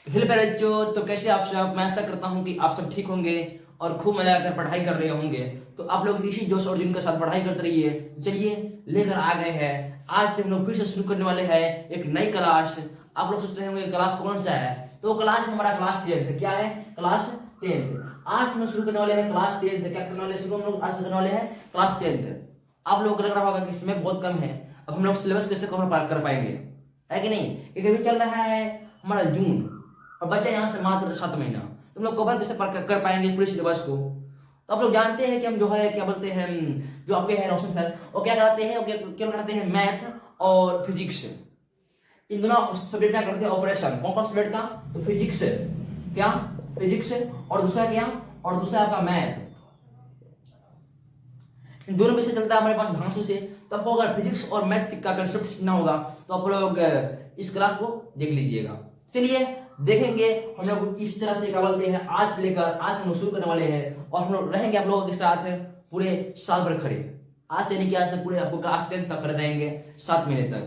Hello प्यारे बच्चों, तो कैसे आप सब। मैं आशा करता हूँ कि आप सब ठीक होंगे और खूब मजा कर पढ़ाई कर रहे होंगे। तो आप लोग इसी जोश और जुनून के साथ पढ़ाई करते रहिए। तो चलिए लेकर आ गए हैं, आज से हम लोग फिर से शुरू करने वाले हैं एक नई क्लास। आप लोग सोच रहे होंगे क्लास कौन सा है, तो क्लास हमारा क्लास 10th। क्या है? Class 10th। आज हम लोग शुरू करने वाले हैं क्लास 10th। क्या करने वाले हैं? शुरू हम लोग आज से करने वाले हैं क्लास 10th। आप लोगों को लग रहा होगा कि समय बहुत कम है, अब हम लोग सिलेबस कैसे कवर कर पाएंगे, है कि नहीं? क्योंकि अभी चल रहा है हमारा जून और बच्चा यहाँ से मात्र 7 महीना। तुम लोग कवर कैसे कर पाएंगे पूरे सिलेबस को? तो आप लोग जानते हैं कि हम जो है क्या बोलते हैं, जो आपके हैं रोशन सर, वो क्या कराते हैं, वो क्या कराते हैं, मैथ और फिजिक्स। इन दोनों सब्जेक्ट क्या करते हैं? ऑपरेशन। कौन कौन सब्जेक्ट का? तो फिजिक्स, क्या फिजिक्स, और दूसरा क्या, और दूसरा आपका मैथ। इन दोनों में से चलता है हमारे पास धांसू से। तो आपको अगर फिजिक्स और मैथ का कंसेप्ट सीखना होगा तो आप लोग इस क्लास को देख लीजिएगा। चलिए देखेंगे हम लोग इस तरह से क्या बोलते हैं, आज से लेकर आज हम लोग शुरू करने वाले हैं और हम लोग रहेंगे आप लोगों के साथ पूरे साल भर खड़े। आज से नहीं कि आज से पूरे आपको क्लास 10 तक खड़े रहेंगे, 7 महीने तक।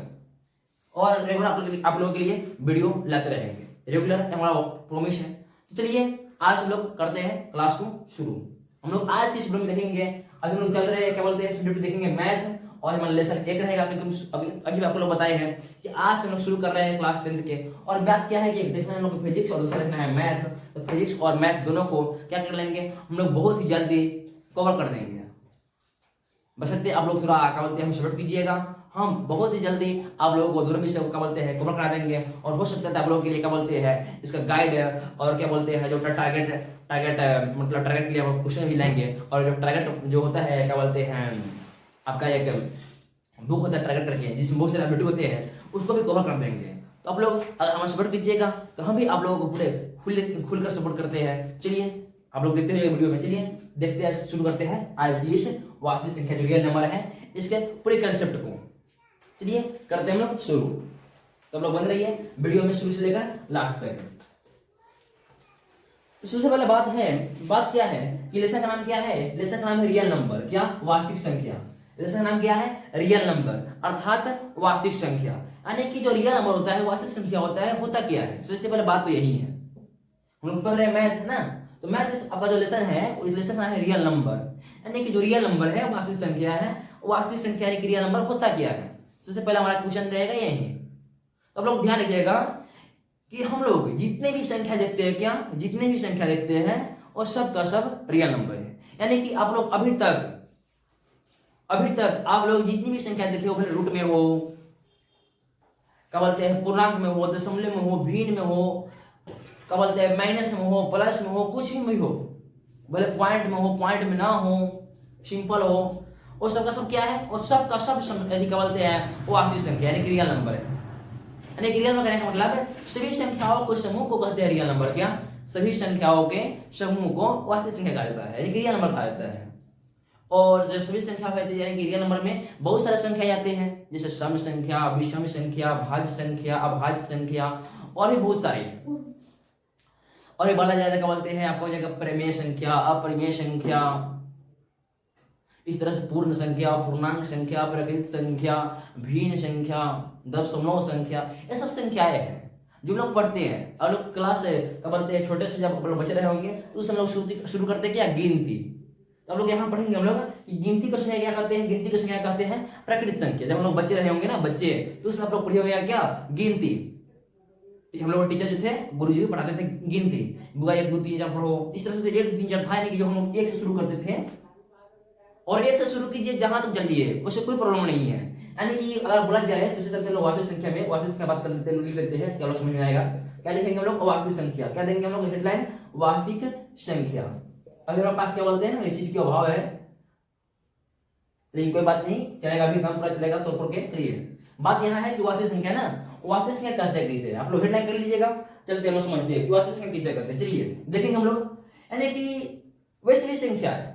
और रेगुलर आप लोगों के लिए वीडियो लाते रहेंगे, रेगुलर हमारा प्रॉमिस है। तो चलिए आज हम लोग करते हैं क्लास को शुरू। हम लोग आज की इस वीडियो में देखेंगे, अभी हम लोग चल रहे हैं क्या बोलते हैं, सब्जेक्ट देखेंगे मैथ, और हमारा लेसन 1 रहेगा। क्योंकि अभी आपको लोग बताए हैं कि आज से हम लोग शुरू कर रहे हैं क्लास 10 के। और बात क्या है कि एक देखना है हम लोग फिजिक्स और दूसरा देखना है मैथ। तो फिजिक्स और मैथ दोनों को क्या कर लेंगे हम लोग, बहुत ही जल्दी कवर कर देंगे। बशर्ते आप लोग थोड़ा क्या बोलते हैं, हम सपोर्ट कीजिएगा। हम बहुत ही जल्दी आप लोगों को दोनों विषय क्या बोलते हैं कवर करा देंगे। और हो सकता है आप लोगों के लिए क्या बोलते हैं इसका गाइड और क्या बोलते हैं जो टारगेट टारगेट मतलब टारगेट के लिए हम क्वेश्चन भी लाएंगे। और जो टारगेट जो होता है क्या बोलते हैं आपका एक बुक होता है टारगेट करके, जिसमें बहुत सारे अपडेट होते हैं, उसको भी कवर कर देंगे। तो आप लोग अगर हमें सपोर्ट कीजिएगा तो हम भी आप लोगों को पूरे खुलकर सपोर्ट करते हैं। चलिए आप लोग देखते रहिए वीडियो में। चलिए देखते हैं, शुरू करते हैं आज की इस वास्तविक संख्या जो रियल नंबर है इसके पूरे कंसेप्ट को। चलिए करते हैं हम लोग शुरू। तो आप लोग बन रही है वीडियो में शुरू से लेकर लास्ट तक। तो सबसे पहले बात क्या है कि लेसन का नाम क्या है? लेसन का नाम है रियल नंबर। क्या? वास्तविक संख्या। लेसन का नाम क्या है? रियल नंबर, अर्थात वास्तविक संख्या। यानी कि जो रियल नंबर होता है, वास्तविक संख्या होता है, होता क्या है? सबसे पहले बात तो यही है। हम लोग पढ़ रहे हैं मैथ ना, तो मैथ आपका जो लेसन है वो लेसन का है रियल नंबर। यानी कि जो रियल नंबर है वास्तविक संख्या है, वास्तविक संख्या यानी कि रियल नंबर होता क्या है। सबसे पहले हमारा क्वेश्चन रहेगा यही। तो आप लोग ध्यान रखिएगा कि हम लोग जितने भी संख्या देखते हैं, क्या जितने भी संख्या देखते हैं और सब का सब रियल नंबर है। यानी कि आप लोग अभी तक आप लोग जितनी भी संख्या देखे हो, रूट में हो, क्या बोलते हैं पूर्णांक में हो, दशमलव में हो, भिन्न में हो, क्या बोलते हैं माइनस में हो, प्लस में हो, कुछ भी हो, भले पॉइंट में हो, पॉइंट में ना हो, सिंपल हो, और सबका सब क्या है, और सबका सब क्या बोलते हैं वो वास्तविक संख्या यानी कि रियल नंबर है। यानी कि रियल नंबर कहने का मतलब है सभी संख्याओं को समूह को कहते हैं रियल नंबर। क्या? सभी संख्याओं के समूह को वास्तविक संख्या कहा जाता है, यानी कि रियल नंबर कहा जाता है। और जब सभी संख्या होती है यानी कि रियल नंबर में बहुत सारे संख्या आते हैं, जैसे सम संख्या, विषम संख्या, भाज्य संख्या, अभाज्य संख्या और भी बहुत सारे। और ये बोला जाता है क्या बोलते हैं आपको जगह परिमेय संख्या, अपरिमेय संख्या, इस तरह से पूर्ण संख्या, पूर्णांक संख्या, प्रकृत संख्या, भिन्न संख्या, दशमलव संख्या, ये सब संख्याएं हैं जो लोग पढ़ते हैं। और लोग क्लास क्या बोलते हैं छोटे से जब आप लोग बच्चे रहे होंगे तो उस समय लोग शुरू करते हैं क्या? गिनती। तो हम लोग यहाँ पढ़ेंगे हम लोग कि गिनती को संख्या क्या कहते हैं, गिनती को संख्या कहते हैं प्रकृत संख्या। जब हम लोग बच्चे रहे होंगे ना बच्चे, तो उसमें आप लोग पढ़े होगा क्या? गिनती। हम लोग टीचर जो थे गुरु जी पढ़ाते थे गिनती, बुआ 1 2 3 4 पढ़ो, इस तरह से 1 2 3 4 था। यानी कि जो हम लोग 1 से शुरू करते थे, और 1 से शुरू कीजिए जहां तक जल्दी उससे कोई प्रॉब्लम नहीं है। यानी कि अगर बोला जाए सबसे चलते लोग वास्तविक संख्या में, वास्तविक संख्या बात कर लेते हैं, लिख लेते हैं, क्या लोग समझ में आएगा। क्या लिखेंगे हम लोग? वास्तविक संख्या। क्या देंगे हम लोग हेडलाइन? वास्तविक संख्या। अभी हमारे पास क्या बोलते हैं ना, ये चीज के अभाव है, लेकिन कोई बात नहीं, चलेगा, अभी काम पूरा चलेगा तो ऊपर के। चलिए बात यहाँ है कि वास्तविक संख्या ना, वास्तविक संख्या कहते हैं किसे, आप लोग हेडलाइन कर लीजिएगा। चलते हम समझते हैं कि वास्तविक संख्या किसे कहते हैं। चलिए देखेंगे हम लोग, यानी कि वह सभी संख्या है,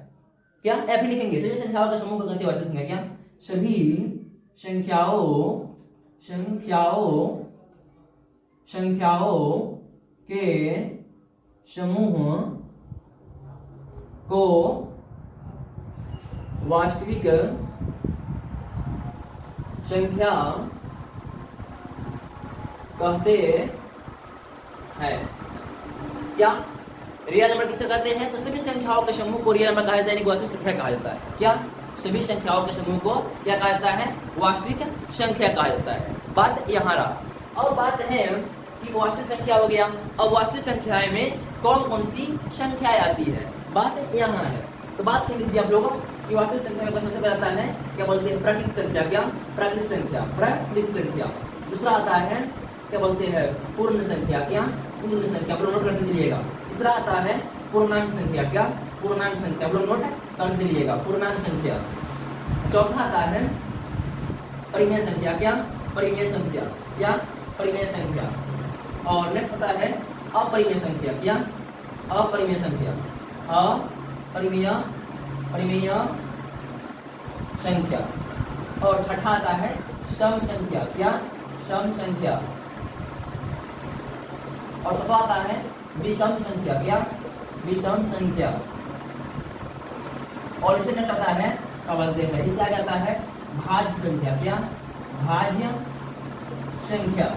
क्या ऐप ही लिखेंगे, सभी संख्याओं का समूह को कहते हैं वास्तविक संख्या। क्या? सभी संख्याओं के समूह को वास्तविक संख्या कहते है। क्या रियल नंबर किसे कहते हैं? तो सभी संख्याओं के समूह को रियल नंबर कहा जाता है, यानी वास्तविक संख्या कहा जाता है। क्या सभी संख्याओं के समूह को क्या कहा जाता है? वास्तविक संख्या कहा जाता है। बात यहाँ रहा। और बात है कि वास्तविक संख्या हो गया, अब वास्तविक संख्या में कौन कौन सी संख्याएं आती है, बात यहाँ है। तो बात सुन लीजिए आप लोगों कि वास्तविक संख्या में सबसे पहले आता है क्या बोलते हैं? प्राकृतिक संख्या। क्या प्राकृतिक संख्या? प्राकृतिक संख्या। दूसरा आता है क्या बोलते हैं? पूर्ण संख्या। क्या पूर्ण संख्या? आप लोग नोट करके चलिएगा। तीसरा आता है पूर्णांक संख्या। क्या पूर्णांक संख्या? आप लोग नोट करके चलिएगा, पूर्णांक संख्या। चौथा आता है परिमेय संख्या। क्या परिमेय संख्या? क्या परिमेय संख्या। और नेक्स्ट आता है अपरिमेय संख्या। क्या अपरिमेय संख्या? अपरिमेय परिमेय संख्या। और छठा आता है सम संख्या। क्या सम संख्या। और सातवां आता है विषम संख्या। क्या विषम संख्या। और इसे नेक्स्ट आता है क्या बोलते हैं? इससे आगे आता है भाज्य संख्या। क्या भाज्य संख्या।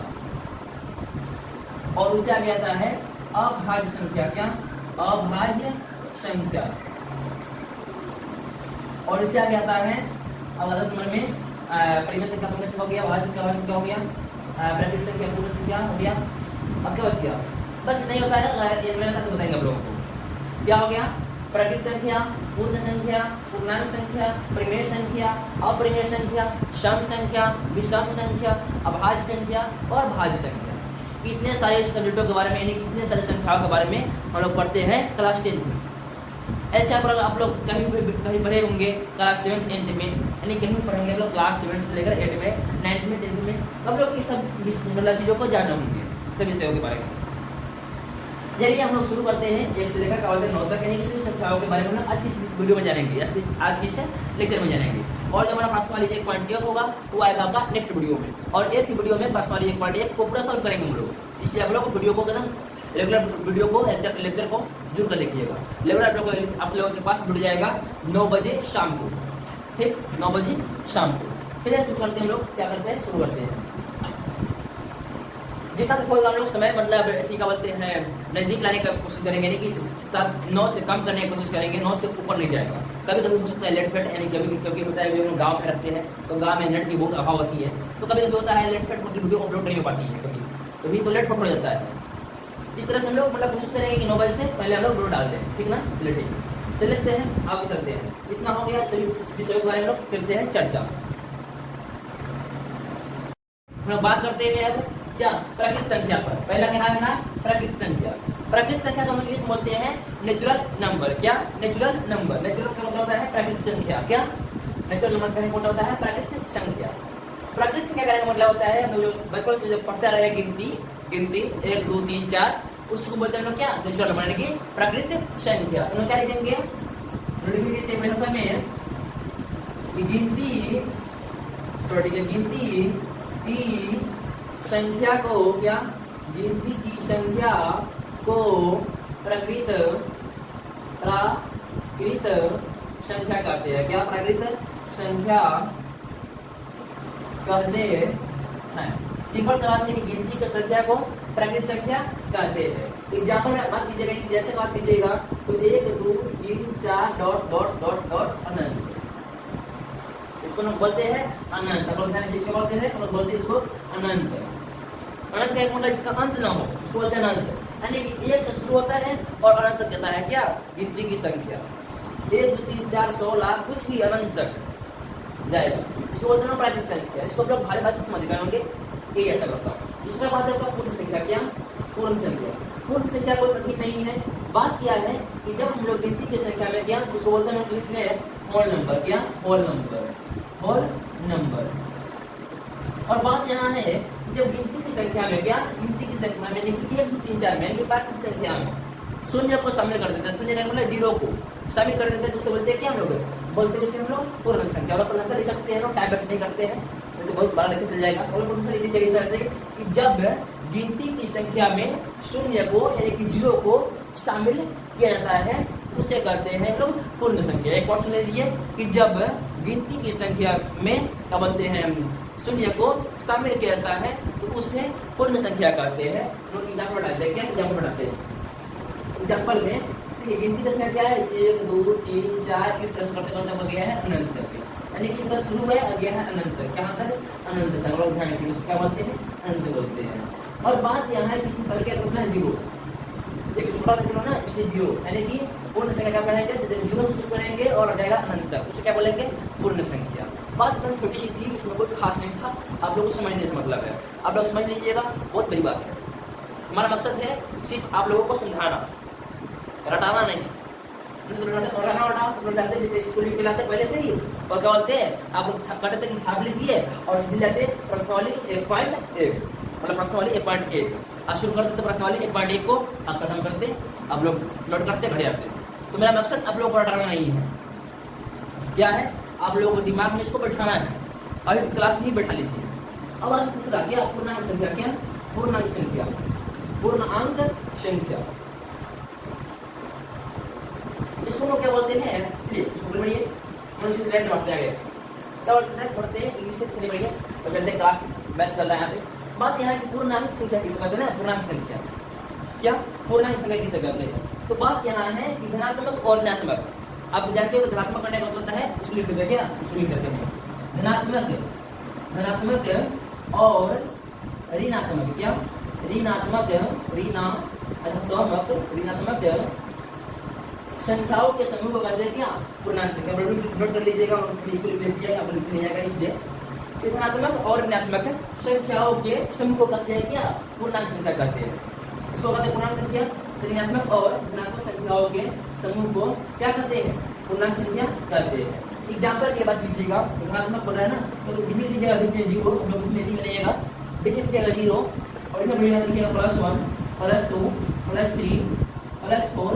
और उससे आगे आता है अभाज्य संख्या। क्या अभाज्य संख्या। और इससे आगे आता है अब 10 नंबर में परिमेय संख्या, परिमेय संख्या हो गया, भाज्य संख्या, भाज्य संख्या हो गया, प्राकृतिक संख्या, पूर्ण संख्या हो गया। अब क्या बच गया? बस नहीं होता है, ये मैंने तक बताएंगे आप लोगों को। क्या हो गया? प्राकृतिक संख्या, पूर्ण संख्या, पूर्णांक संख्या, परिमेय संख्या, अपरिमेय संख्या, सम संख्या, विषम संख्या, अभाज्य संख्या और भाज्य संख्या। इतने सारे सब्जेक्टों के बारे में, यानी इतने सारे संख्याओं के बारे में हम लोग पढ़ते हैं क्लास 10 में। ऐसे आप लोग कहीं पढ़े होंगे क्लास 7th 8th में, यानी कहीं पढ़ेंगे आप लोग क्लास 7 से लेकर 8 में, 9th में, 10th में। आप लोग ये सब चीज़ों को जाने होंगे, सभी विषयों के बारे में। चलिए हम लोग शुरू करते हैं 1 से लेकर क्या बोलते हैं 9 तक, यानी किसी भी संख्याओं के बारे में हम आज की वीडियो में जानेंगे, आज की लेक्चर में जानेंगे। और जो हमारा पास वाली 1.1 होगा वो आएगा आपका नेक्स्ट वीडियो में। और एक ही वीडियो में पास वाली 1.1 को पूरा सॉल्व करेंगे हम लोग। इसलिए आप लोग वीडियो को एकदम रेगुलर वीडियो को लेक्चर को जरूर कर देखिएगा। रेगुलर आप लोगों के पास जुड़ जाएगा 9 बजे शाम को, ठीक 9 बजे शाम को। चलिए शुरू करते हैं। हम लोग क्या करते हैं? शुरू करते हैं। जितना तक होगा हम लोग समय मतलब ठीक बोलते हैं नज़दीक लाने की कोशिश करेंगे, यानी कि 9 से कम करने की कोशिश करेंगे, 9 से ऊपर नहीं जाएगा। कभी कभी हो सकता है लेट फेट, यानी कभी होता है हम गाँव में रहते हैं तो गाँव में नेट की बहुत अभाव होती है, तो कभी कभी होता है लेट फेट मतलब वीडियो अपलोड नहीं हो पाती है, कभी तो लेट फेट हो जाता है। इस तरह से हम लोग मतलब कोशिश करेंगे कि 9 बजे से पहले हम लोग वीडियो डाल दें, ठीक ना? चलिए ठीक है, तो लेते हैं आगे चलते हैं। इतना हो गया, सभी विषयों के बारे में लोग करते हैं चर्चा। हम लोग बात करते हैं अब क्या प्राकृतिक संख्या पर। पहला क्या है ना? प्राकृतिक संख्या। प्राकृतिक संख्या का इंग्लिश बोलते हैं नेचुरल नंबर। क्या नेचुरल नंबर? नेचुरल का मतलब होता है प्राकृतिक संख्या। क्या नेचुरल नंबर का मतलब होता है प्राकृतिक संख्या। प्राकृतिक संख्या का मतलब होता है हम लोग जो बचपन से जो पढ़ते रहे गिनती 1 2 3 4, उसको बोलते हैं हम लोग क्या? नेचुरल नंबर, यानी कि प्राकृतिक संख्या। हम लोग क्या लिखेंगे गिनती की संख्या को क्या? गिनती की संख्या को प्राकृत संख्या कहते हैं। क्या प्राकृत संख्या कहते हैं। सिंपल सा बात है कि गिनती की संख्या को प्राकृतिक संख्या कहते हैं। एग्जाम्पल में बात कीजिएगा, जैसे बात कीजिएगा तो 1 2 3 4 डॉट डॉट डॉट डॉट अनंत, इसको हम बोलते हैं अनंत। आप लोग ध्यान जिसको बोलते हैं हम लोग बोलते हैं इसको अनंत। अनंत का एक मतलब जिसका अंत ना हो उसको बोलते हैं अनंत, यानी कि 1 से शुरू होता है और अनंत तक जाता है। क्या? गिनती की संख्या 1 2 3 4 100 लाख कुछ भी अनंत तक जाएगा, इसको बोलते हैं प्राकृतिक संख्या। इसको आप लोग भारी बात समझ गए होंगे, ये ऐसा करता है। दूसरा बात है आपका पूर्ण संख्या। क्या पूर्ण संख्या? पूर्ण संख्या कोई कठिन नहीं है। बात क्या है कि जब हम लोग गिनती की संख्या में क्या उसको बोलते हैं इंग्लिश में होल नंबर। क्या होल नंबर? Whole number. और बात यहाँ है कि जब गिनती की संख्या में क्या गिनती की संख्या में यानी कि 1 2 3 4 में यानी कि प्राकृतिक संख्या में शून्य को शामिल कर देते हैं, शून्य का मतलब 0 को शामिल कर देते हैं, तो उसे बोलते हैं क्या? हम लोग बोलते हैं हम लोग पूर्ण संख्या। और अपन ऐसा लिख सकते हैं, टाइम वेस्ट नहीं करते हैं तो बहुत बड़ा लेक्चर चल जाएगा। और अपन ऐसा लिख इस तरह से कि जब गिनती की संख्या में शून्य को यानी कि 0 को शामिल किया जाता है उसे कहते हैं लोग पूर्ण संख्या। एक बार सुन लीजिए कि जब गिनती की संख्या में क्या बोलते हैं शून्य को शामिल किया जाता है तो उसे पूर्ण संख्या कहते हैं। लोग एग्जाम्पल बताते हैं, क्या एग्जाम्पल बताते हैं। एग्जाम्पल में देखिए गिनती का संख्या क्या है 1 2 3 4 इस तरह से करते करते गया है अनंत तक, यानी कि इसका शुरू है और गया है अनंत तक। कहाँ तक? अनंत तक। लोग ध्यान रखिए उसको क्या बोलते हैं? अनंत बोलते हैं। और बात यहाँ है कि इसकी संख्या कितना है? 0। एक से छोटा जीरो ना इसलिए 0, यानी कि पूर्ण संख्या क्या बनाएंगे? जब 0 से शुरू करेंगे और आ जाएगा अनंत तक, उसे क्या बोलेंगे? पूर्ण संख्या। बात एकदम छोटी सी थी, इसमें कोई खास नहीं था, आप लोगों को समझने से मतलब है, आप लोग समझ लीजिएगा, बहुत बड़ी बात है। हमारा मकसद है सिर्फ आप लोगों को समझाना, रटाना नहीं। स्कूल में खिलाते पहले से ही, और क्या बोलते हैं आप लोग करते थे हिसाब लीजिए और सीधे जाते प्रश्नावली 1.1, मतलब प्रश्नावली 1.1 आज शुरू करते थे प्रश्नावली 1.1 को, आप खत्म करते, आप लोग नोट करते घड़े आते। तो मेरा मकसद आप लोगों को रटाना नहीं है, क्या है? आप लोगों को दिमाग में इसको बैठाना है। अभी क्लास में ही बैठा लीजिए। अब आज दूसरा क्या? पूर्णांक संख्या। क्या? पूर्णांक संख्या। पूर्णांक संख्या इसको लोग क्या बोलते हैं? चलिए इसको बढ़िए मनुष्य डायरेक्ट बढ़ते आगे, क्या डायरेक्ट बढ़ते हैं इंग्लिश से चलिए बढ़िए और चलते क्लास मैथ चल रहा है यहाँ पे। बात यहाँ की पूर्णांक संख्या किसे कहते हैं ना? पूर्णांक संख्या। क्या? पूर्णांक संख्या किसे कहते हैं? तो बात यहाँ है कि धनात्मक और ऋणात्मक, आप जानते हो धनात्मक करने का मतलब होता है इसको लिख देते क्या? इसको लिख देते हैं धनात्मक, धनात्मक और ऋणात्मक। क्या? ऋणात्मक, ऋणात्मक संख्याओं के समूह को कहते हैं क्या? पूर्णांक संख्या। नोट कर लीजिएगा, इसको लिख लीजिएगा, आप लिख लीजिएगा। इसलिए धनात्मक और ऋणात्मक संख्याओं के समूह को कहते हैं क्या? पूर्णांक संख्या कहते हैं। इसको कहते हैं पूर्णांक संख्या। ऋणात्मक और धनात्मक संख्याओं के समूह को क्या कहते हैं? पूर्णांक संख्या कहते हैं। एग्जाम्पल के बाद दीजिएगा, धनात्मक बोल रहा है ना, तो लिख लीजिएगा बीच में 0, हम लोग में से मिलेगा, बीच में लिखिएगा 0 और इधर बढ़िएगा लिखिएगा +1 +2 +3 +4।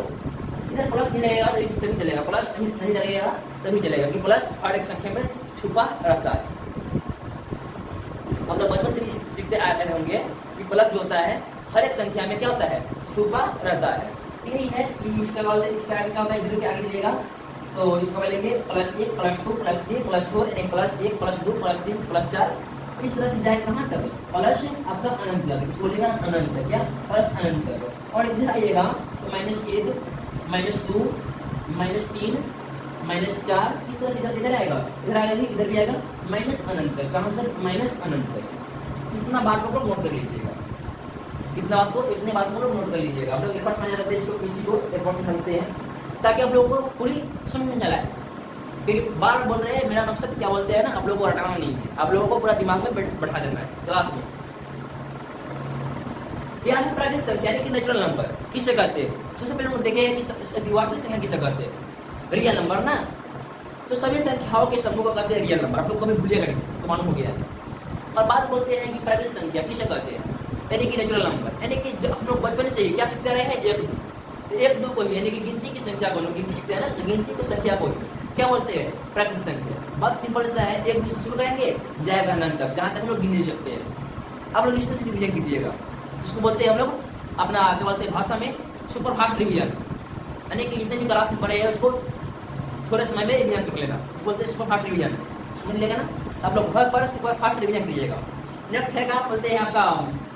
इधर प्लस नहीं लगेगा तभी चलेगा, प्लस नहीं लगेगा तभी चलेगा, कि प्लस हर एक संख्या में छुपा रहता है। हम लोग बचपन से भी सीखते आ रहे होंगे कि प्लस जो होता है हर एक संख्या में क्या होता है? छुपा रहता है। यही है कि इसका आगे क्या होता है? 0 के आगे चलेगा तो इसको लेंगे +1 +2 +3 +4, यानी +1 +2 +3 +4, इस तरह से जाए कहाँ तक? प्लस आपका अनंत तक। इसको लेगा अनंत, क्या? प्लस अनंत तक। और इधर आइएगा तो -1 -2 -3 -4, इस तरह से इधर आएगा, इधर आएगा भी, इधर भी आएगा माइनस अनंत तक। कहाँ तक? माइनस अनंत तक। इतना बात को नोट कर लीजिएगा, कितना बात को, इतने बात को नोट कर लीजिएगा। आप लोग एक बार समझ जाते हैं, इसको किसी को एक बार समझाते हैं ताकि आप लोगों को पूरी समझ में चला है। क्योंकि बार बोल रहे हैं, मेरा मकसद क्या बोलते हैं ना, आप लोगों को हटाना नहीं है, आप लोगों को पूरा दिमाग में बैठा देना है क्लास में। यह है प्राकृतिक संख्या, यानी कि नेचुरल नंबर किसे कहते हैं? सबसे पहले हम देखेंगे कि द्विघात संख्या किसे कहते हैं? रियल नंबर ना, तो सभी संख्याओं के समूह को कहते हैं रियल नंबर। आप लोग कभी भूलिएगा नहीं, तो मालूम हो गया है। और बात बोलते हैं कि प्राकृतिक संख्या किसे कहते हैं? यानी कि नेचुरल नंबर, यानी कि जो हम लोग बचपन से ही क्या सीखते रहे हैं? 1 2 को ही, यानी कि गिनती की संख्या को, गिनती सीखते हैं ना, तो गिनती की संख्या को ही क्या बोलते हैं? प्राकृतिक संख्या। बहुत सिंपल सा है, 1 2 से शुरू करेंगे जाएगा अनंत तक, जहाँ तक हम लोग गिन नहीं सकते हैं। आप लोग इस तरह से रिविजन कीजिएगा, इसको बोलते हैं हम लोग अपना क्या बोलते हैं भाषा में सुपर फास्ट रिविजन, यानी कि जितने भी क्लास में पढ़े हैं उसको थोड़े समय में रिविजन कर लेना, उसको बोलते हैं सुपर फास्ट रिविजन। समझ लेगा ना? आप लोग घर पर सुपर फास्ट रिविजन कीजिएगा। नेक्स्ट है क्या बोलते हैं आपका?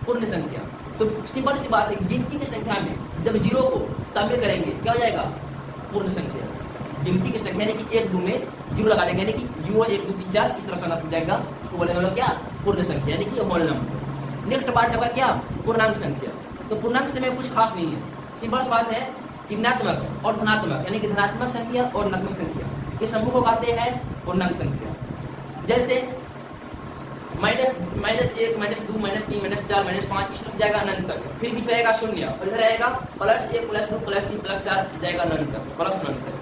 पूर्ण संख्या। तो सिंपल सी बात है, गिनती की संख्या में जब 0 को शामिल करेंगे क्या हो जाएगा? पूर्ण संख्या। गिनती की संख्या यानी कि 1 2 में 0 लगा देंगे, यानी कि 0 1 2 3 4 इस तरह से हो जाएगा, उसको बोलेंगे लोग क्या? पूर्ण संख्या, यानी कि होल नंबर। नेक्स्ट पार्ट है क्या? पूर्णांक संख्या। तो पूर्णांक से में कुछ खास नहीं है, सिंपल सी बात है कि ऋणात्मक और धनात्मक, यानी कि धनात्मक संख्या और ऋणात्मक संख्या ये समूह को कहते हैं पूर्णांक संख्या। जैसे -1 -2 -3 -4 -5 इस तरह जाएगा अनंत तक, फिर बीच में आएगा 0 और इधर आएगा +1 +2 +3 +4 जाएगा अनंत तक, प्लस अनंत तक।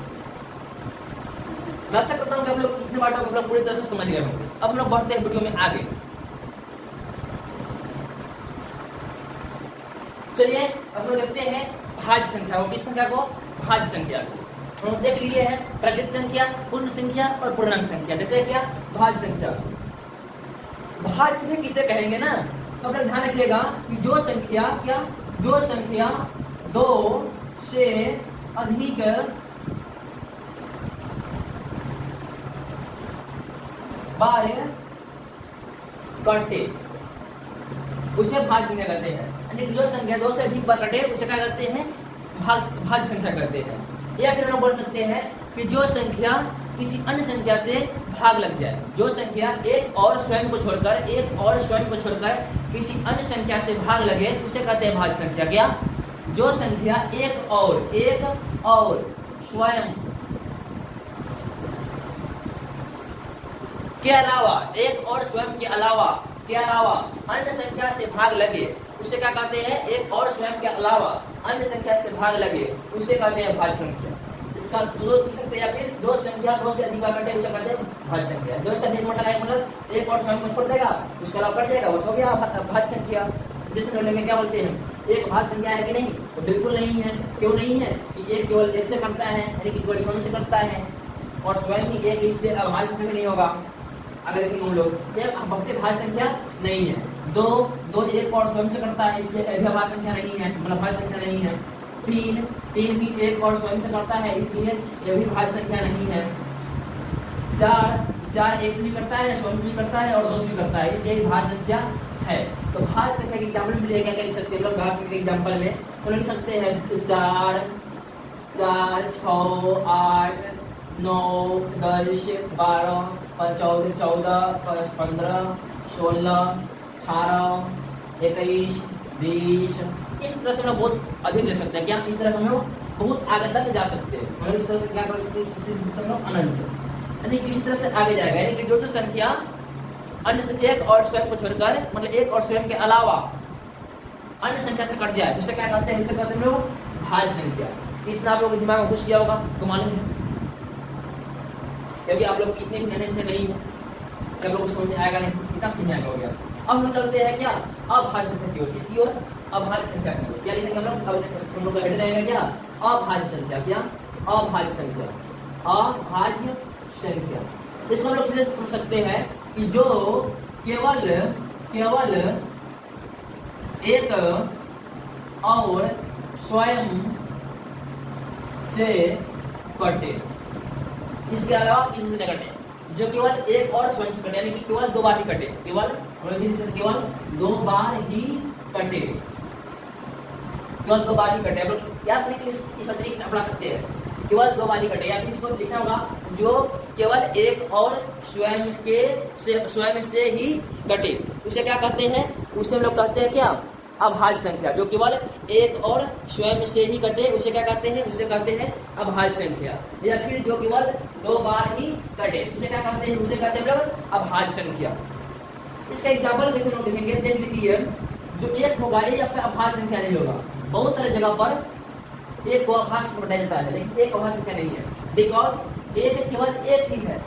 मैं आशा करता हूँ कि आप लोग इतने बातों को पूरी तरह से समझ गए होंगे। अब हम लोग बढ़ते हैं वीडियो में आगे। चलिए अब लोग देखते हैं भाज्य संख्या को। किस संख्या को? भाज्य संख्या को। हम देख लिए हैं प्राकृतिक संख्या, पूर्ण संख्या और पूर्णांक संख्या। देखते हैं क्या? भाज्य संख्या। भाज्य संख्या किसे कहेंगे ना, तो अपना ध्यान रखिएगा कि जो संख्या क्या, जो संख्या 2 से अधिक बार कटे उसे भाज्य संख्या कहते हैं। यानी जो संख्या 2 से अधिक बार कटे उसे क्या कहते हैं? भाज्य संख्या कहते हैं। या फिर हम बोल सकते हैं कि जो संख्या किसी अन्य संख्या से भाग लग जाए, जो संख्या एक और स्वयं को छोड़कर किसी अन्य संख्या से भाग लगे उसे कहते हैं भाज्य संख्या। क्या? जो संख्या एक और स्वयं के अलावा, एक और स्वयं के अलावा अन्य संख्या से भाग लगे उसे क्या कहते हैं? एक और स्वयं के अलावा अन्य संख्या से भाग लगे उसे कहते हैं भाज्य संख्या। इसका दो लिख सकते हैं, या फिर दो संख्या 2 से अधिक बार कटे उसे कहते हैं भाज्य संख्या। 2 से अधिक मतलब एक और स्वयं को छोड़ देगा, उसके अलावा कट जाएगा, उसको क्या भाज्य संख्या। जैसे नोट में क्या बोलते हैं? एक भाज्य संख्या है कि नहीं? तो बिल्कुल नहीं है। क्यों नहीं है? कि एक केवल एक से करता है, यानी कि केवल स्वयं से करता है, और स्वयं ही एक, इसलिए अभाज्य संख्या नहीं होगा। अगर देखेंगे हम लोग एक भाज्य संख्या नहीं है। दो एक और स्वयं से करता है, इसलिए अभाज्य संख्या नहीं है, मतलब भाज्य संख्या नहीं है। तीन भी एक और स्वयं से करता है, इसलिए यह भी भाज्य संख्या नहीं है। चार एक से भी करता है, स्वयं से भी करता है और 2 से भी करता है, इसलिए भाज्य संख्या है। तो भाज्य संख्या के एग्जाम्पल में क्या लिख सकते हैं लोग? भाज्य संख्या के एग्जाम्पल में तो लिख सकते हैं 4, 6, 8, 9, 10, 12, 14, 15, 16, 18, 21, 20। इस तरह से हम लोग बहुत अधिक ले सकते हैं। क्या? इस तरह से हम लोग बहुत आगे तक जा सकते हैं। मतलब इस तरह से क्या कर सकते हैं? अनंत, यानी कि इस तरह से आगे जाएगा। यानी कि जो संख्या अन्य से एक और स्वयं को छोड़कर, मतलब एक और स्वयं के अलावा अन्य संख्या से कट जाए उसे क्या कहते हैं? इसे कहते हैं हम लोग भाज्य संख्या। इतना आप लोगों के दिमाग में घुस गया होगा तो मालूम है, क्योंकि आप लोग इतने भी नए नहीं है, जब लोग समझ में आएगा नहीं, इतना समझ में आएगा हो गया। अब हम चलते हैं क्या? अभाज्य संख्या की ओर। इसकी ओर अभाज्य संख्या की ओर क्या लिखेंगे हम लोग? हम लोग का हेड रहेगा क्या? अभाज्य संख्या। क्या? अभाज्य संख्या। अभाज्य संख्या। इसको हम लोग सीधे समझ सकते हैं कि जो केवल एक और स्वयं से कटे, इसके अलावा किसी से न कटे। जो केवल एक और स्वयं से कटे, यानी कि केवल 2 बार ही कटे, केवल 2 बार ही कटे, केवल 2 बार ही कटे। अब याद करने के लिए इस तरीके अपना सकते हैं, केवल 2 बार ही कटे। या फिर इसको लिखना होगा जो केवल एक और स्वयं से ही कटे उसे क्या कहते हैं? उसे हम लोग कहते हैं क्या? अभाज्य संख्या। जो केवल एक और स्वयं से ही कटे उसे क्या कहते हैं? उसे कहते हैं अभाज्य संख्या। या फिर जो केवल 2 बार ही कटे उसे क्या कहते हैं? उसे कहते हैं हम लोग अभाज्य संख्या। इसका एग्जाम्पल कैसे लोग देखेंगे? देख लीजिए, जो एक होगा ये आपका अभाज्य संख्या नहीं होगा। बहुत सारे जगह पर एक को अभाज्य से बताया जाता है, लेकिन एक अभाज्य संख्या नहीं है, बिकॉज एक केवल एक ही है।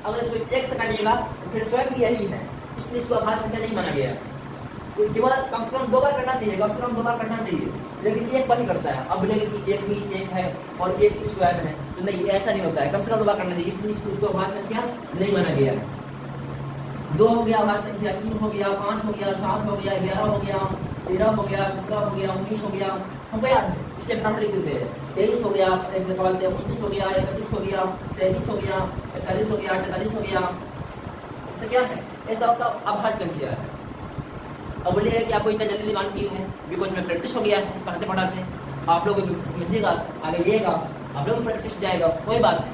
अगर इसको एक से काटिएगा तो फिर स्वयं भी यही है, इसलिए इसको अभाज्य संख्या नहीं माना गया। तो केवल कम से कम 2 बार करना चाहिए, कम से कम 2 बार करना चाहिए, लेकिन एक बार ही करता है। अब बोलेंगे कि एक ही एक है और एक ही स्वयं है, तो नहीं, ऐसा नहीं होता है। कम से कम 2 बार करना चाहिए, इसलिए इसको अभाज्य संख्या नहीं माना गया है। 2 हो गया अभाज्य संख्या, 3 हो गया, 5 हो गया, 7 हो गया, 11 हो गया, 13 हो गया, 17 हो गया, 19 हो गया, हमको याद है इसलिए फटाफट लिख देते हैं। 23 हो गया, ऐसे बोलते हैं 29 हो गया, 31 हो गया, 37 हो गया, 41 हो गया, 48 हो गया। ऐसा क्या है? ऐसा आपका अभाज्य संख्या है। अब बोलिएगा कि आपको इतना जल्दी दिमाग क्यों है? बिकॉज में प्रैक्टिस हो गया है पढ़ाते पढ़ाते। आप लोग समझिएगा, आगे जाइएगा, आप लोग प्रैक्टिस जाएगा, कोई बात नहीं।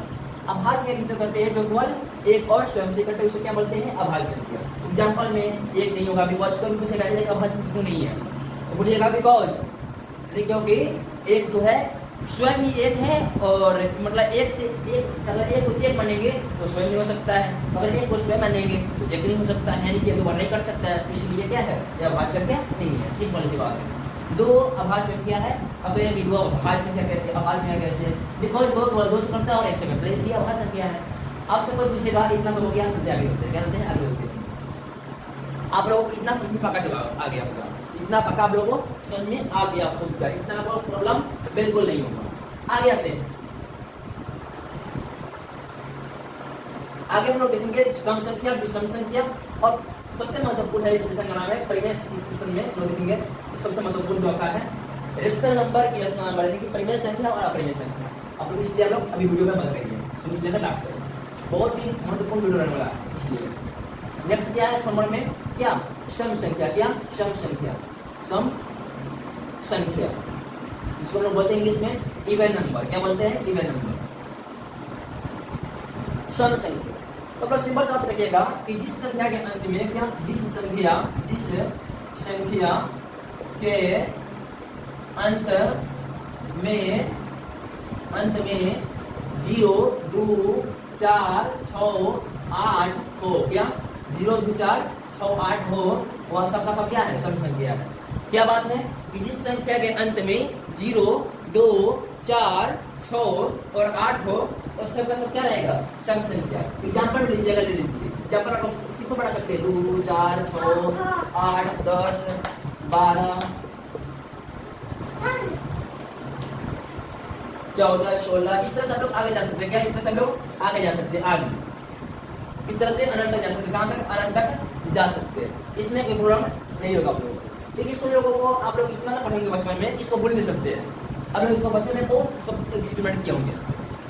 अभाज्य संख्या किसे कहते हैं? जो केवल एक और स्वयं से कटे उसे क्या बोलते हैं? अभाज्य संख्या। एग्जाम्पल में एक नहीं होगा, बिकॉज कभी पूछेगा अभाज्य संख्या क्यों नहीं है, तो बोलिएगा बिकॉज, क्योंकि एक जो है स्वयं ही एक है, और मतलब एक से एक, अगर एक को एक बनेंगे तो स्वयं नहीं हो सकता है, अगर एक को स्वयं बनेंगे तो एक नहीं हो सकता है, यानी कि 2 बार नहीं कर सकता है, इसलिए क्या है? यह अभाज्य संख्या नहीं है। सिंपल सी बात है। 2 अभाज्य संख्या है। अब ये 2 अभाज्य संख्या कहते हैं। अभाज्य संख्या कहते हैं बिकॉज 2 केवल 2 से करता है और 1 से करता है, इसलिए अभाज्य संख्या है। आपसे कोई पूछेगा इतना तो हो गया, चलते आगे होते हैं, क्या होते हैं? आगे होते हैं। आप लोगों को इतना समझ में पक्का चला आ गया होगा, इतना पक्का आप लोगों को समझ में आ गया होगा, इतना कोई प्रॉब्लम बिल्कुल नहीं होगा। आगे आते हैं, आगे हम लोग देखेंगे सम संख्या, विषम संख्या, और सबसे महत्वपूर्ण है इस विषय का नाम है परिमेय। इस विषय में लोग देखेंगे सबसे महत्वपूर्ण जो आपका है रेशनल नंबर की रेशनल नंबर, यानी कि परिमेय संख्या और अपरिमेय संख्या। आप लोग इसलिए आप लोग अभी वीडियो में बता रहे हैं, समझ लेना, बहुत ही महत्वपूर्ण वीडियो रहने वाला है इसलिए। नेक्स्ट क्या है नंबर में, क्या सम संख्या, क्या सम संख्या, सम संख्या, जिसको हम लोग बोलते हैं इंग्लिश में इवन नंबर। क्या बोलते हैं, इवन नंबर, सम संख्या। तो अपना सिंपल सा बात रखिएगा कि जिस संख्या के अंत में, क्या जिस संख्या के अंत में 0, 2, 4, 6, 8 हो, क्या 0, 2, 4, 6, 8 हो, वह सबका सब क्या है, सम संख्या है। क्या बात है कि जिस संख्या के अंत में 0, 2, 4, 6 और 8 हो और सबका सब क्या रहेगा, सम संख्या। एग्जाम्पल लीजिएगा, ले लीजिए एग्जाम्पल, आप लोग सिंपल पढ़ा सकते हैं, 2, 4, 6, 8, 10, 12, 14, 16, इस तरह से आप लोग आगे जा सकते हैं। क्या इस तरह से आप लोग आगे जा सकते हैं, आगे इस तरह से अनंत तक जा सकते हैं। कहाँ तक, अनंत तक जा सकते हैं। इसमें कोई प्रॉब्लम नहीं होगा आप लोगों को। लेकिन सुन लोगों को आप लोग इतना ना पढ़ेंगे बचपन में, इसको भूल नहीं सकते हैं। अब लोग इसको बचपन में बहुत इसको एक्सपेरिमेंट किए होंगे,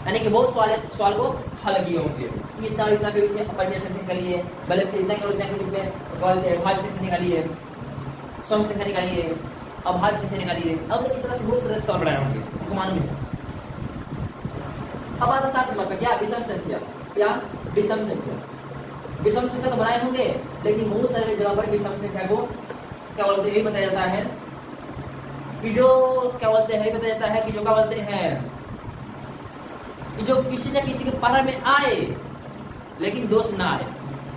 यानी कि बहुत सवाल को हल किए होंगे। इतना इतना के बीच में अपरिमेय संख्या निकालिए, बल्कि इतना के बीच में भाज्य संख्या निकालिए, सम संख्या निकालिए, अभाज्य संख्या निकालिए। अब लोग इस तरह से बहुत सारे सवाल बनाए होंगे, आपको मालूम है। अब आता 7 नंबर पे, क्या विषम संख्या, क्या विषम संख्या। विषम संख्या तो बनाए होंगे, लेकिन बहुत सारे जगह पर विषम संख्या को क्या बोलते हैं, यही बताया जाता है कि जो क्या बोलते हैं, बताया जाता है कि जो क्या बोलते हैं कि जो किसी न किसी के पारा में आए लेकिन दोष ना आए,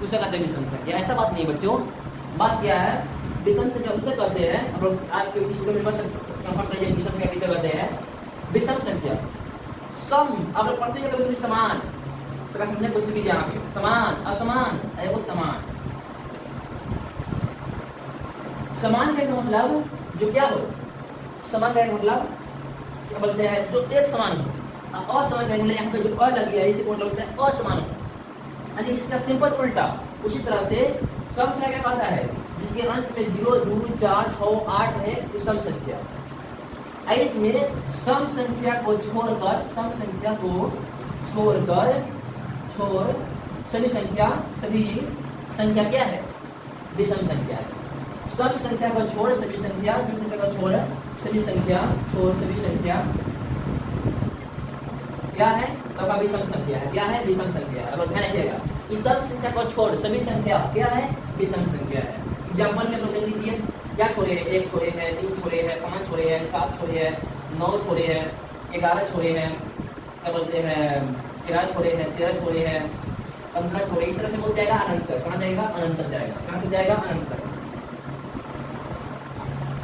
उसे कहते हैं विषम संख्या। ऐसा बात नहीं बच्चों, बात क्या है, विषम संख्या उसे कहते हैं, हम लोग आज के वीडियो में विषम संख्या किसे कहते हैं, विषम संख्या। सम आप लोग पढ़ते हैं कभी समान, तो समझने की कोशिश कीजिए, यहाँ पे समान असमान है वो समान। समान का मतलब जो क्या हो, समान का मतलब क्या बोलते हैं, जो एक समान हो। असमान का मतलब यहाँ पे जो अ लगी है इसे कौन बोलते हैं, असमान हो, यानी जिसका सिंपल उल्टा। उसी तरह से सम संख्या क्या कहता है, जिसके अंत में 0, 2, 4, 6, 8 है, वो सम संख्या। इसमें सम संख्या को छोड़कर सभी संख्या क्या है, विषम संख्या है। सम संख्या को छोड़ सभी संख्या, सम संख्या को छोड़ सभी संख्या क्या है, तो विषम संख्या है। क्या है, विषम संख्या है। अब ध्यान रखिएगा, इस सम संख्या को छोड़ सभी संख्या क्या है, विषम संख्या है। एग्जाम्पल में लोग देख लीजिए, क्या छोड़े हैं, 1 छोड़े हैं, 3 छोड़े हैं, 5 छोड़े हैं, 7 छोड़े हैं, 9 छोड़े हैं, 11 छोड़े हैं, क्या बोलते हैं 13 छोड़े हैं, 13 छोड़े हैं, 15 छोड़े। इस तरह से बोल जाएगा अनंत तक। कहाँ जाएगा, अनंत तक जाएगा। कहाँ तक जाएगा, अनंत तक।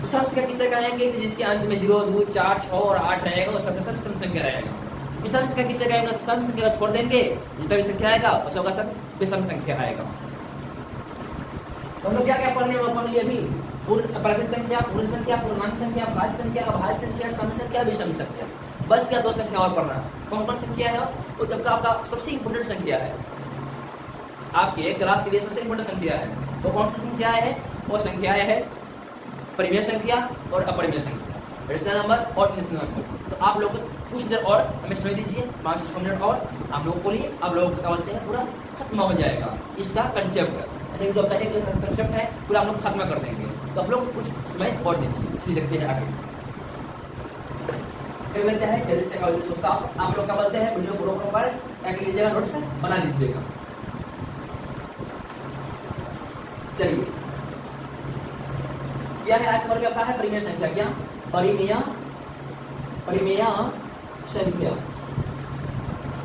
तो सम संख्या किस तरह कहेंगे कि जिसके अंत में 0, 2, 4, 6 और 8 रहेगा, वो सबका सब सम संख्या रहेगा। विषम संख्या किस तरह कहेंगे, सम संख्या को छोड़ देंगे, जितना भी संख्या आएगा वो सबका सब विषम संख्या आएगा। तो हम लोग क्या क्या पढ़ने में पढ़ लिए अभी, प्राकृत संख्या, पूर्ण संख्या, पूर्णांक संख्या, भाज्य संख्या, अभाज्य संख्या, सम संख्या, विषम संख्या। बस क्या 2 संख्या और पढ़ना। कौन कौन संख्या है, वो जब आपका सबसे इंपोर्टेंट संख्या है, आपके क्लास के लिए सबसे इंपोर्टेंट संख्या है। वो कौन सी संख्या है, वो संख्या है परिमेय संख्या और अपरिमेय संख्या, रेशनल नंबर और इरेशनल नंबर। तो आप लोग कुछ देर और हमें समय दीजिए, 5 से 6 मिनट और आप लोगों को लिए, आप लोगों को क्या बोलते हैं, पूरा खत्म हो जाएगा इसका कंसेप्ट। जो पहले कंसेप्ट है पूरा हम लोग खत्म कर देंगे। तो आप लोग कुछ समय और दीजिए, चलिए देखते हैं आगे कर लेते हैं जल्दी से। आप लोग क्या बोलते हैं, वीडियो को रोक पर क्या लीजिएगा, नोट्स बना लीजिएगा। चलिए, क्या है आज नंबर क्या है, परिमेय संख्या। क्या परिमेय संख्या,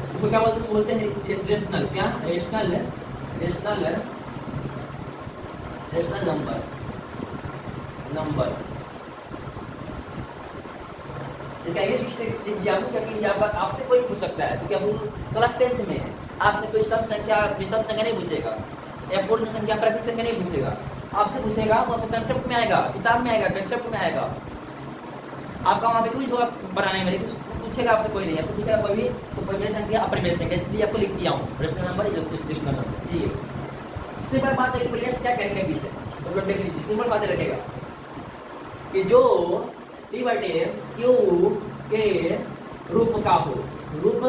उसको क्या बोलते हैं, रेशनल। क्या रेशनल नंबर। इसका ये यहाँ पर आपसे कोई पूछ सकता है, क्योंकि हम क्लास 10th में है, आपसे कोई सम संख्या विषम संख्या नहीं पूछेगा, या पूर्ण संख्या प्राकृत संख्या नहीं पूछेगा। आपसे पूछेगा वो कंसेप्ट में आएगा, किताब में आएगा, कंसेप्ट में आएगा। आपका वहाँ पे कुछ होगा बनाने में, कुछ पूछेगा आपसे कोई नहीं। आपसे पूछेगा कोई भी तो परिमेय संख्या, अपरिमेय संख्या, इसलिए आपको लिख दिया हूँ रेशनल नंबर, रेशनल नंबर। जी, सिंपल बात है कि परिमेय क्या कहेंगे किसे, तो लोग देख लीजिए, सिंपल बात रखेगा कि जो P/Q के रूप का हो, रूप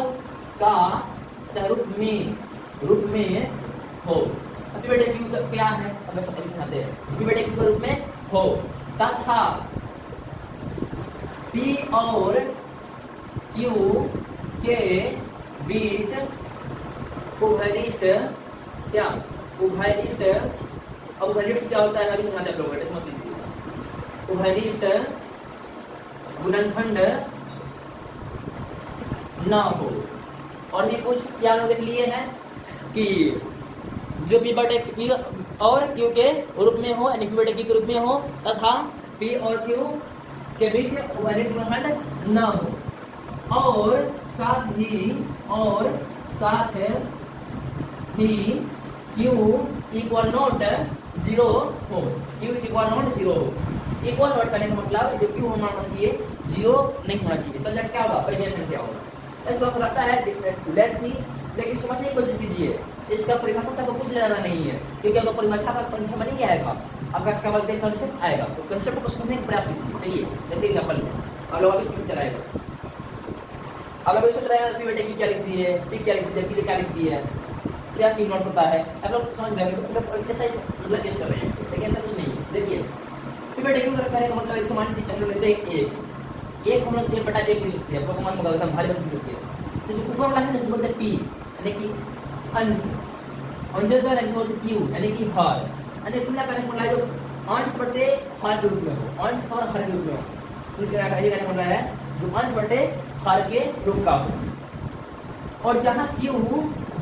का चाहे रूप में हो, पी बटे क्यू क्या है, अब सब समझाते हैं। पी बटे क्यू के रूप में हो तथा पी और क्यू के बीच उभयनिष्ठ क्या, उभयनिष्ठ, अब उभयनिष्ठ क्या होता है अभी समझाते हैं आप लोगों को, समझ लीजिए। उभयनिष्ठ गुणनखंड ना हो। और भी कुछ क्या देख लिए हैं कि जो पी बटे पी और क्यू के रूप में हो, यानी पी बटे क्यू के रूप में हो तथा पी और क्यू के बीच उभयनिष्ठ गुणनखंड ना हो, और साथ ही क्यू इक्वल नॉट जीरो हो, क्यू इक्वल नॉट जीरो हो। इक्वल नॉट करने का मतलब जो क्यू होना चाहिए जीरो नहीं होना चाहिए, तो जब क्या होगा, परिमेय क्या होगा। ऐसा लगता है लेट थी, लेकिन समझने की कोशिश कीजिए, इसका परिभाषा से आपको कुछ लेना नहीं है, क्योंकि अगर परिभाषा का परिभाषा में नहीं आएगा, आपका इसका बोलते कंसेप्ट आएगा, तो कंसेप्ट को समझने का प्रयास कीजिए। चलिए देखते एग्जांपल में आप लोग अभी समझ चलाएगा। अब अभी सोच रहे हैं पी बटे क्यू क्या लिख दी है, पी क्या लिख दी है, क्यू क्या लिख दी है, क्या पी नॉट होता है, आप लोग समझ रहे हैं, ऐसा मतलब गेस कर रहे हैं, लेकिन ऐसा कुछ नहीं है। देखिए पी बटे क्यू का मतलब एक समान चीज हम लोग लेते हैं, एक हम लोग 1/1 लिख सकते हैं, आपको मान होगा एकदम भारी बात लिख सकते हैं। तो जो ऊपर वाला है ना, उसको बोलते हैं पी, यानी कि अंश, और जो तो यानी बोलते क्यू, यानी कि हर, यानी तुलना करने को जो अंश बटे हर के रूप में हो, अंश और हर के रूप में हो, तो क्या कहने को है जो अंश बटे हर के रूप का हो, और जहां क्यू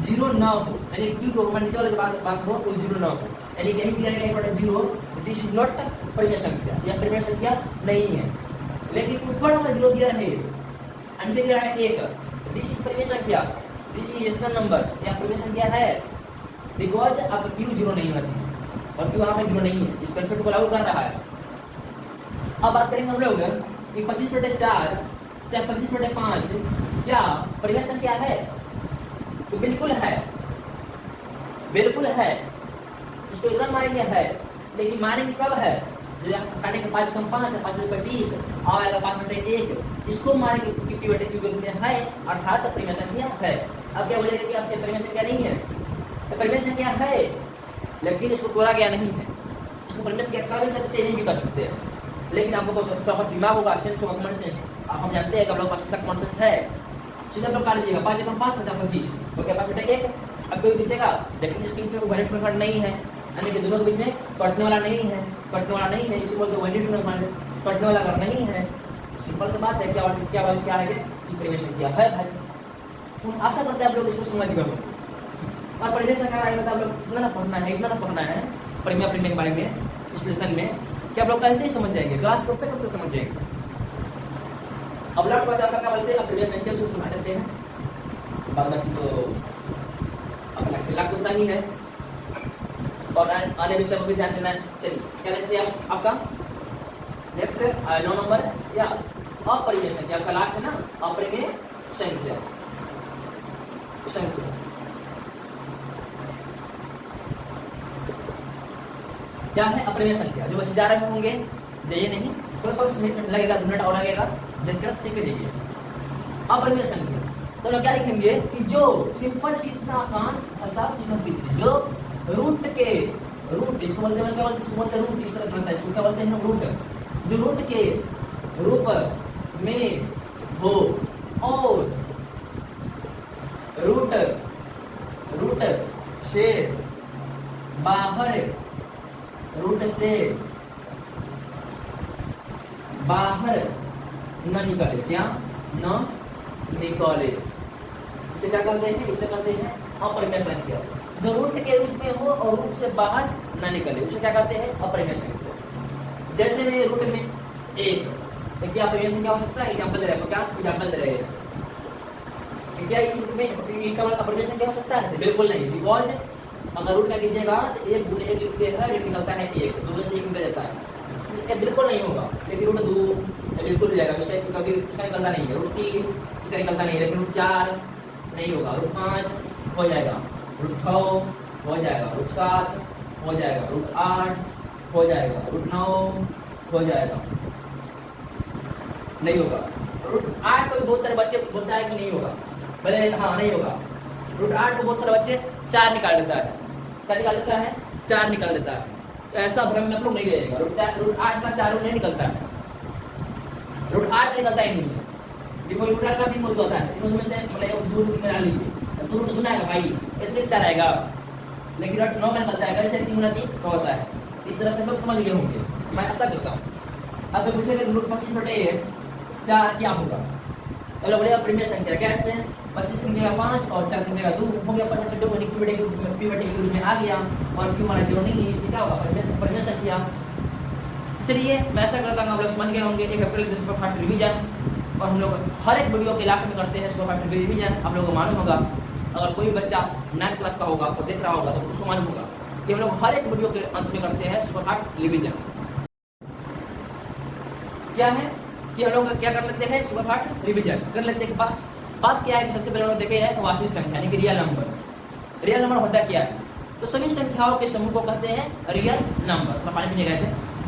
जीरो ना हो, यानी क्यू को मान नीचे वाले बात हो वो जीरो ना हो, यानी कहीं दिया गया बटा जीरो, दिस इज नॉट परिमेय संख्या, यह परिमेय संख्या नहीं है। लेकिन ऊपर वाला जीरो दिया है, अंश दिया है 1, दिस इज परिमेय संख्या, दिस इज रेशनल नंबर, यह परिमेय संख्या है, बिकॉज अब क्यू जीरो नहीं होना चाहिए और क्यू वहां पे जीरो नहीं है, इस कंसेप्ट को लागू कर रहा है। अब बात करेंगे हम लोग कि 25/4 या 25/5 क्या परिमेय संख्या है, तो बिल्कुल है, बिल्कुल है, इसको एकदम मानेंगे है, लेकिन मानेंगे कब है, जो काटेंगे 5 कम 5 है 5/25 आएगा 5/1, इसको मानेंगे कि पी बटे क्यू के रूप में है, अर्थात परिमेय संख्या है। अब क्या बोलेगा कि आपके परिमेय संख्या नहीं है, तो परिमेय संख्या है लेकिन इसको तोड़ा गया नहीं है, इसको परिमेय संख्या कह भी सकते नहीं भी कर सकते हैं, लेकिन आपको थोड़ा बहुत दिमाग होगा, सेंस होगा, कॉमन सेंस, हम जानते हैं कि हम लोग पास तक कॉमन सेंस है, सीधा लोग काट लीजिएगा 5 कम 5 25, तो क्या 5/1, अब कोई पूछेगा लेकिन इसके बीच में उभयनिष्ठ गुणनखंड नहीं है, यानी कि दोनों के बीच में कटने वाला नहीं है, कटने वाला नहीं है, इसी बोलते उभयनिष्ठ गुणनखंड, कटने वाला अगर नहीं है, सिंपल सी बात है, क्या क्या है कि परिमेय संख्या है भाई। हम आशा करते हैं आप लोग इसको समझ गए होंगे, और परिमेय संख्या आएगा तो आप लोग इतना ना पढ़ना है परिमेय के बारे में इस लेसन में, कि आप लोग ऐसे ही समझ जाएंगे, क्लास करते करते समझ जाएंगे। अब लास्ट क्लास आपका क्या बोलते हैं, परिमेय संख्या से समझ देते हैं, बाकी तो अपना खिलाफ होता ही है, और आने विषय को भी ध्यान देना है। चलिए क्या देखते हैं आपका नेक्स्ट 9 नंबर, या अपरिमेय संख्या, आपका लास्ट है ना, अपरिमेय संख्या। क्या है अपरिमेय संख्या, जो बच्चे जा रहे होंगे जाइए नहीं, थोड़ा सा मिनट लगेगा, 2 मिनट और लगेगा, देखकर सीख लीजिए। अपरिमेय संख्या तो लोग क्या लिखेंगे कि जो सिंपल सी इतना आसान भाषा जो रूट के रूट, इसको बोलते हैं क्या बोलते हैं, इसको बोलते हैं रूट, इस तरह से बनता है, इसको क्या बोलते हैं रूट, जो रूट के रूप में हो और रूट से बाहर न निकले, क्या न निकले, इसे क्या कहते हैं, इसे कहते हैं अपरिमेय संख्या। जो रूट के रूप में हो और रूट से बाहर न निकले, उसे क्या कहते हैं अपरिमेय संख्या। जैसे में रूट में 1, तो क्या अपरिमेय संख्या हो सकता है, एग्जांपल दे रहे हैं, क्या एग्जांपल दे रहे हैं, क्या रूट में अपरिमेय संख्या हो सकता है, बिल्कुल नहीं, बिकॉज अगर रूट का कीजिएगा तो 1 × 1 लिखते हैं, ये निकलता है 1, 2 से 1 निकल जाता है, ये बिल्कुल नहीं होगा। लेकिन रूट 2 बिल्कुल हो जाएगा, इसका कभी इसका निकलता नहीं है, रूट 3 इसका निकलता नहीं है, लेकिन रूट 4 नहीं होगा, रूट 5 हो जाएगा, रूट 6 हो जाएगा, रूट 7 हो जाएगा, रूट 8 हो जाएगा, रूट 9 हो जाएगा, नहीं होगा। रूट 8 को बहुत सारे बच्चे बोलता है कि नहीं होगा, भले हाँ नहीं होगा। रूट 8 को बहुत सारे बच्चे 4 निकाल देता है, क्या निकाल देता है, 4 निकाल देता है। तो ऐसा भ्रम में आप लोग नहीं रहेगा। √8 का 4 नहीं निकलता है, √8 निकलता ही नहीं है। देखो √8 का 3 होता है, तीनों में से मतलब 2 में डाल लीजिए तो 2 गुना आएगा भाई, इसलिए 4 आएगा। लेकिन √9 में निकलता है, कैसे 3 गुना 3 9 होता है। इस तरह से लोग समझ गए होंगे, मैं ऐसा करता हूँ। अब तो पूछेगा √25/4 क्या होगा, तो बोलेगा प्रीमियर संख्या कैसे, 25 की जगह 5 और 4 की जगह 2 हो गया, पर 2 p/q में आ गया और q माना 0 नहीं, इसलिए क्या होगा प्रीमियर संख्या। चलिए मैं ऐसा करता हूँ, आप लोग समझ गए होंगे। 1 अप्रैल सुपरफास्ट रिवीजन, और हम लोग हर एक वीडियो के लास्ट में करते हैं सुपरफास्ट रिवीजन। आप लोगों को मालूम होगा, अगर कोई बच्चा 9th क्लास का होगा और देख रहा होगा तो उसको मालूम होगा कि हम लोग हर एक वीडियो के अंत में करते हैं सुपरफास्ट रिवीजन। क्या है कि हम लोग क्या कर लेते हैं, सुपरफास्ट रिवीजन कर लेते हैं। बात क्या है कि सबसे पहले हम लोग देखे हैं वास्तविक संख्या यानी कि रियल नंबर। रियल नंबर होता क्या है, तो सभी संख्याओं के समूह को कहते हैं रियल नंबर। थोड़ा पानी पीने गए थे।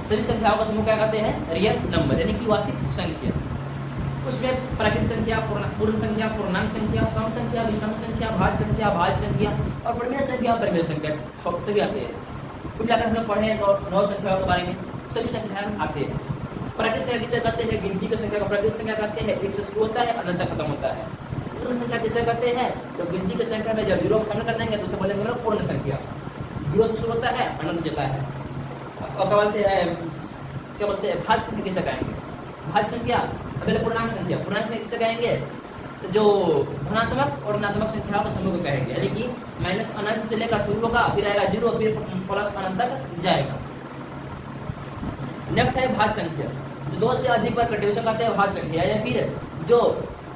सभी संख्याओं का समूह क्या कहते हैं, रियल नंबर यानी कि वास्तविक संख्या। उसमें प्राकृतिक संख्या, पूर्ण संख्या, पूर्णांक संख्या, सम संख्या, विषम संख्या, भाज्य संख्या, भाज्य संख्या और परिमेय संख्या, परिमेय संख्या सभी आते हैं। कुल मिलाकर हम लोग पढ़े हैं 9 संख्याओं के बारे में, सभी संख्याएं आते हैं। प्राकृतिक संख्या किसे कहते हैं, गिनती की संख्या को प्राकृतिक संख्या कहते हैं, 1 से शुरू होता है अनंत तक खत्म होता है। पूर्ण संख्या किसे कहते हैं, तो गिनती की संख्या में जब 0 का सामना कर देंगे तो उसे बोलेंगे हम लोग पूर्ण संख्या। 0 से शुरू होता है अनंत जाता है। और क्या बोलते हैं भाज्य संख्या किसे कहेंगे, भाज्य संख्या। पहले पूर्णांक संख्या, पूर्णांक संख्या किसे कहेंगे, तो जो धनात्मक और ऋणात्मक संख्याओं का समूह को कहेंगे, यानी कि माइनस अनंत से लेकर शुरू होगा, फिर आएगा 0, फिर प्लस अनंत तक जाएगा। नेक्स्ट है भाज्य संख्या, जो 2 से अधिक बार कटे उसे कहते हैं भाज्य संख्या, या फिर जो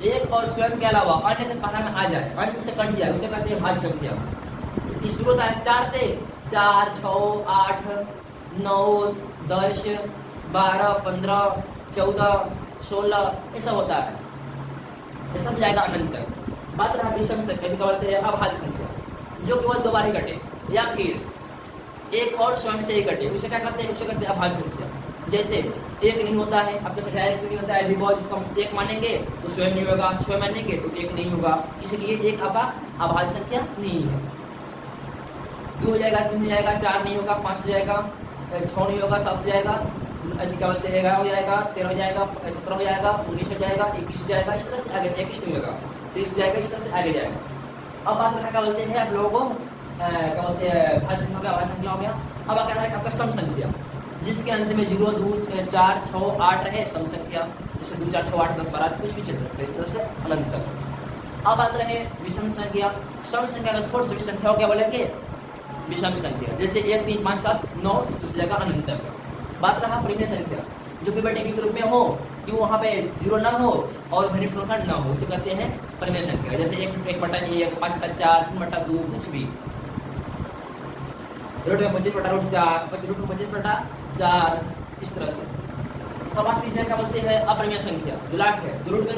एक और स्वयं के अलावा अन्य के पहाड़ में आ जाए, अन्य से कट जाए, उसे कहते हैं भाज्य संख्या। शुरू होता है 4 से, 4, 6, 8, 9, 10, 12, 15, 14, 16 ऐसा होता है, ऐसा हो जाएगा अनंत तक। बात रहा विषम संख्या, जो बोलते हैं अभाज्य संख्या, जो केवल 2 बार ही कटे या फिर एक और स्वयं से ही कटे, उसे क्या कहते हैं, उसे कहते हैं अभाज्य संख्या। जैसे 1 नहीं होता है, आपके संख्या 1 नहीं होता है, बिकॉज उसको हम 1 मानेंगे तो स्वयं नहीं होगा, स्वयं मानेंगे तो 1 नहीं होगा, इसलिए 1 आपका अभाज्य संख्या नहीं है। 2 हो जाएगा, 3 हो जाएगा, 4 नहीं होगा, 5 हो जाएगा, 6 नहीं होगा, 7 हो जाएगा, क्या बोलते हैं 11 हो जाएगा, 13 हो जाएगा, 17 हो जाएगा, 19 हो जाएगा, 21 हो जाएगा, इस तरह से आगे 21 नहीं होगा, 23 हो जाएगा, इस तरह से आगे जाएगा। अब बात रहा क्या बोलते हैं आप लोगों को, क्या बोलते हैं भाज्य संख्या हो गया, भाज्य संख्या हो गया। अब क्या है आपका सम संख्या, जिसके अंत में 0, 2, 4, 6, 8 रहे, सम संख्या। जैसे 2, 4, 6, 8, 10, 12 कुछ भी चल सकता है, इस तरह से अनंत तक। अब बात रहे विषम संख्या। सम संख्या का छोड़ सभी संख्याओं क्या बोलेंगे, विषम संख्या। जैसे 1, 3, 5, 7, 9 इस तरह से जाएगा अनंत तक। बात रहा परिमेय संख्या, जो p/q के रूप में हो, क्यों वहाँ पे 0 ना हो और घनिष्ठ गुणनखंड ना हो, उसे कहते हैं परिमेय संख्या। जैसे 1/1, 5/4, 3/2 कुछ भी। √25/4 इस तरह से। अब बात कीजिए क्या बोलते हैं अपरिमेय संख्या, जो लाट है, जो रूट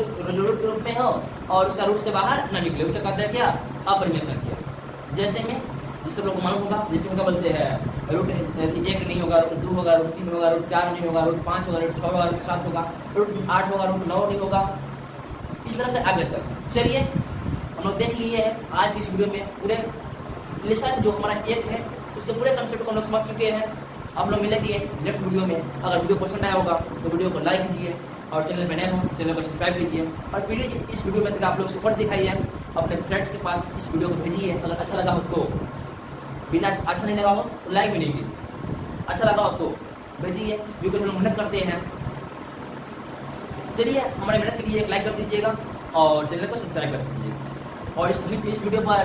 के रूप में हो और उसका रूट से बाहर ना निकले, उसे कहते हैं क्या, अपरिमेय संख्या। जैसे में जिससे लोग को मालूम होगा, जैसे उनका बोलते हैं √1 नहीं होगा, √2 होगा, √3 होगा, √4 नहीं होगा, √5 होगा, √6 होगा, √7 होगा, √8 होगा, √9 नहीं होगा, इस तरह से आगे तक। चलिए हम लोग देख लिए हैं आज की इस वीडियो में पूरे लेसन जो हमारा 1 है उसके पूरे कंसेप्ट को हम लोग समझ चुके हैं। अब लोग मिलेंगे नेक्स्ट वीडियो में। अगर वीडियो पसंद आया होगा तो वीडियो को लाइक कीजिए और चैनल में नए हो चैनल को सब्सक्राइब कीजिए और प्लीज़ इस वीडियो में आप लोग सपोर्ट दिखाइए, अपने फ्रेंड्स के पास इस वीडियो को भेजिए। अगर अच्छा लगा हो तो, बिना अच्छा नहीं लगा हो तो लाइक भी नहीं कीजिए, अच्छा लगा हो तो भेजिए, क्योंकि हम लोग मेहनत करते हैं। चलिए हमारी मेहनत के लिए एक लाइक कर दीजिएगा और चैनल को सब्सक्राइब कर दीजिएगा और इस वीडियो पर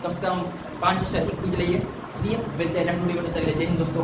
कम से कम 500 से अधिक खींच लीजिए। चलिए मिलते हैं नेक्स्ट वीडियो में, तब तक के लिए जय हिंद दोस्तों।